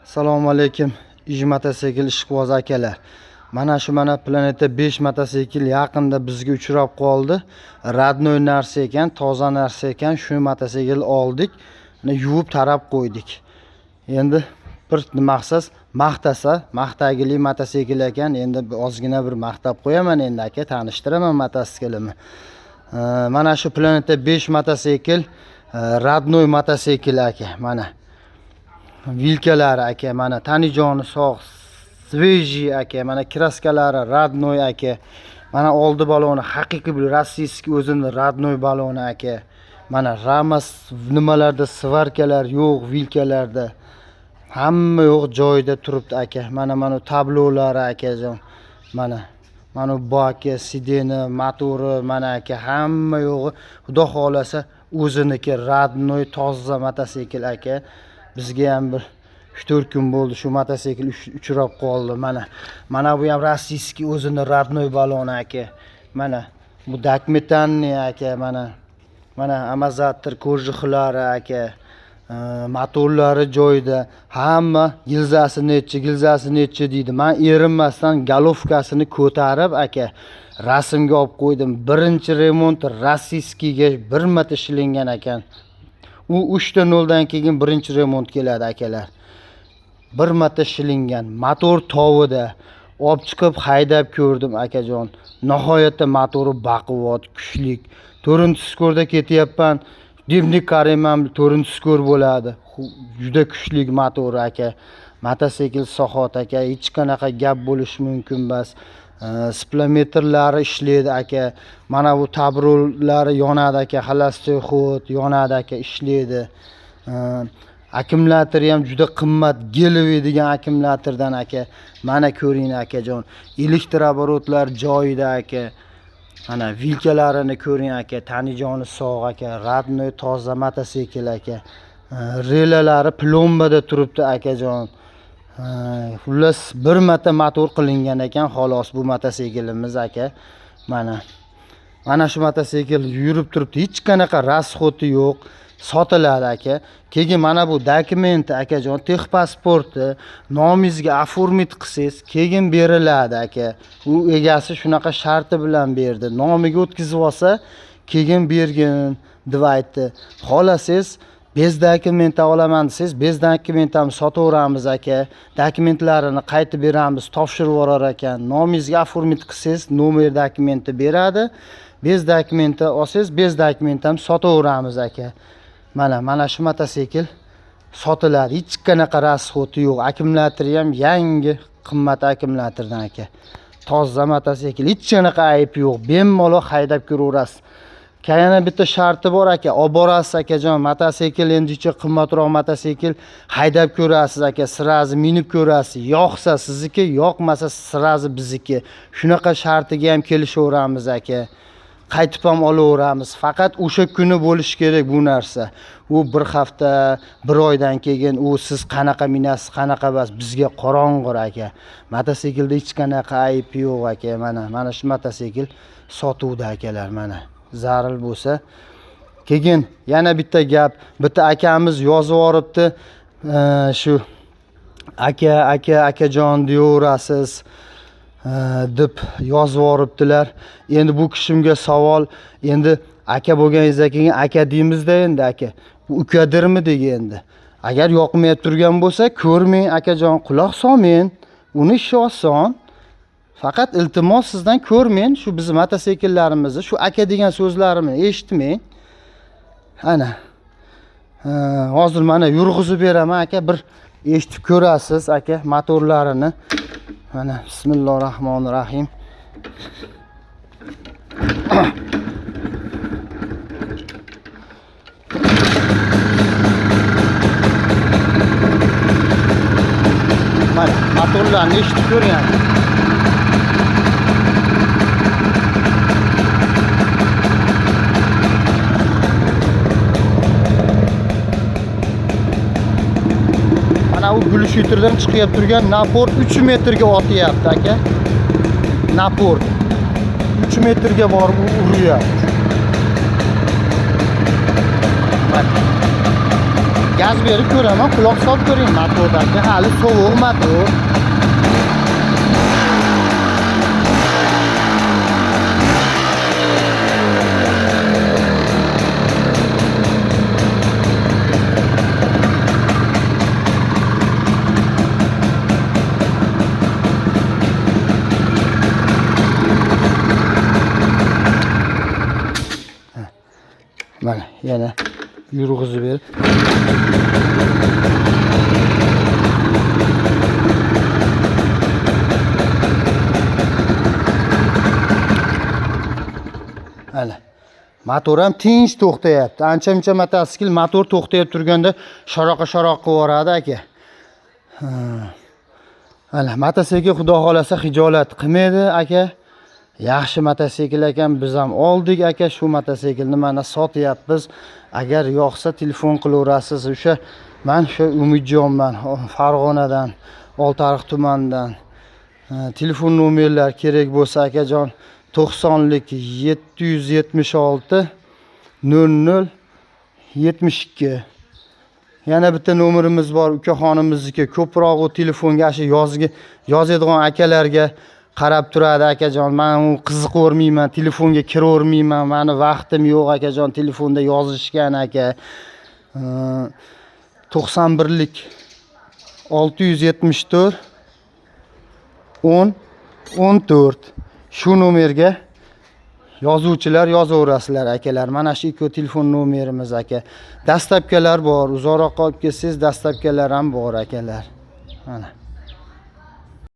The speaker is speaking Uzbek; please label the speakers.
Speaker 1: Assalomu alaykum motosikl ishqiboz akalar. Mana shu Planeta 5 motosikl yaqinda bizga uchrab qoldi. Radnoy narsa ekan, toza narsa ekan. Shu motosikl oldik. Yuvib tarab qo'ydik. Endi bir maqsad maqtagili motosikl ekan. Endi ozgina bir maqtab qo'yaman endi aka, tanishtiraman motosiklimni. Mana shu Planeta 5 motosikl Radnoy motosikl aka. Mana vilkalari aka, mana tanijoni sog', sveji aka, mana kraskalari Radnoy aka. Mana oldi baloni haqiqiy bir rossiyskiy o'zini Radnoy baloni aka. Mana ramas nimalarda svarkalar yo'q, vilkalarda hamma yo'q joyida turibdi aka. Mana tablolari akajon. Mana bu aka sideni, motori mana aka hamma yo'g'i xudo xolasa o'ziniki Radnoy toza motosikl aka. Bizga ham bir 3-4 kun bo'ldi shu motosikl uchrab qoldi. Mana bu ham rossiyskiy o'zini Radnoy baloni aka. Mana bu dakmetanniy aka, mana amazator ko'rjihlari aka. Motorlari joyida, hamma gilzasi necha deydi. Men erinmasdan galovkasini ko'tarib aka rasmga olib qo'ydim. Birinchi remont rossiyskiyga bir marta ishlangan ekan. U 3.0 dan keyin birinchi remont keladi akalar. Bir marta ishlangan. Motor tovida olib chiqib haydab ko'rdim akajon. Nihoyatda motori baquvvat, kuchli. 4-skorda ketyapman. Debnik qarayman, 4-skor bo'ladi. Juda kuchli motor aka. Motosikl sohot aka, hech qanaqa gap bo'lish mumkin emas. Spilometrlari ishlaydi aka. Mana bu tabrolari yonadi aka, xolosтой xod yonadi aka, ishlaydi. Akkumulyatori ham juda qimmat, Gelway degan akkumulyatordan aka. Mana ko'ring akajon. Elektrooborotlar joyida aka. Mana vilkalarini ko'ring aka, tanijoni sog' aka, Radnoy toza motosikl aka. Relalari plombada turibdi akajon. Xullas bir marta motor qilingan ekan, xolos bu motosiklimiz aka. Mana shu motosikl yurib turibdi, hech qanaqa rasxoti yo'q, sotiladi aka. Keyin mana bu dokumenti akajon, texpasporti, nomingizga oformit qilsangiz, keyin beriladi aka. U egasi shunaqa sharti bilan berdi. Nomiga o'tkazib olsa, keyin bergin deb aytdi. Xolasangiz bez dokumenti olaman desangiz, bez dokumentini sotaveramiz aka. Dokumentlarini qaytib beramiz, topshirib yuborar ekan. Nomingizga oformit qilsangiz, nomer dokumenti beradi. Bez dokumenti olsangiz, bez dokumentini sotaveramiz aka. Mana shu motosikl sotiladi. Hech qanaqa rasxoti yo'q. Akkumulyatori ham yangi, qimmat akkumulyatordan aka. Toza motosikl, hech qanaqa ayb yo'q. Bemalol haydab ko'raverasiz. Yana bitta sharti bor aka, olib borasiz akajon. Motosikl endicha qimmatroq motosikl, haydab ko'rasiz aka, sirazi minib ko'rasiz. Yoqsa sizniki, yoqmasa sirazi bizniki. Shunaqa shartiga ham kelishaveramiz aka. Qaytib ham olaveramiz. Faqat o'sha kuni bo'lish kerak bu narsa. U bir hafta, bir oydan keyin u siz qanaqa minasiz, qanaqa emas, bizga qorong'u aka. Mototsiklda hech qanaqa ayb yo'q aka. Mana shu motosikl sotuvda akalar mana. Zaril bo'lsa. Keyin yana bitta gap, bitta akamiz yozib yoribdi. Shu akajon deyaverasiz deb yozib yoribdilar. Endi bu kishimga savol, endi aka bo'lganingiz keyin aka deymizda endi aka. Bu ukadirmi degendi. Agar yoqmay turgan bo'lsa, ko'rmang akajon, quloq solmang. Uni ishi oson. Faqat iltimos sizdan ko'rmang, shu biz motosikillarimizni, shu aka degan so'zlarimni eshitmang. Hozir mana yurg'izib beraman aka, bir eshitib ko'rasiz aka motorlarini. Bismillahirrohmanirrohim. Mana motorlarni eshitib ko'ring. Bu gulshitirdan chiqib turgan napor 3 metrga otyapti aka. Napor 3 metrga borib uryapti. gaz berib ko'raman, quloq solib ko'ring motordagi hali sovuq motor. Mana yana yurg'izib berib. Mana motor ham tinch to'xtayapti. Ancha-muncha mototsikl motor to'xtayib turganda sharoq qilib aka. Mana mototsikl xudo xolasa xijolat qilmaydi aka. Yaxshi mototsikl ekan, biz ham oldik aka, shu mototsiklni mana sotyapmiz. Agar yoqsa telefon qilaverasiz. O'sha men shu Umidjonman, Farg'onadan, Oltiariq tumanidan. Telefon nomerlar kerak bo'lsa akajon 90lik 776 00 72. Yana bitta nomerimiz bor, ukaxonimizniki. Ko'proq o telefonga shu yozadigan akalarga qarab turadi akajon. Men u qiziqavermayman, telefonga kiravermayman. Meni vaqtim yo'q akajon, telefonda yozishgan aka. 91lik 674 10 14. Shu nomerga yozuvchilar yozaverasizlar akalar. Mana shu ikki telefon nomerimiz aka. Dastlabkalar bor, uzoqroqqa olib kelsangiz dastlabkalar ham bor akalar. Mana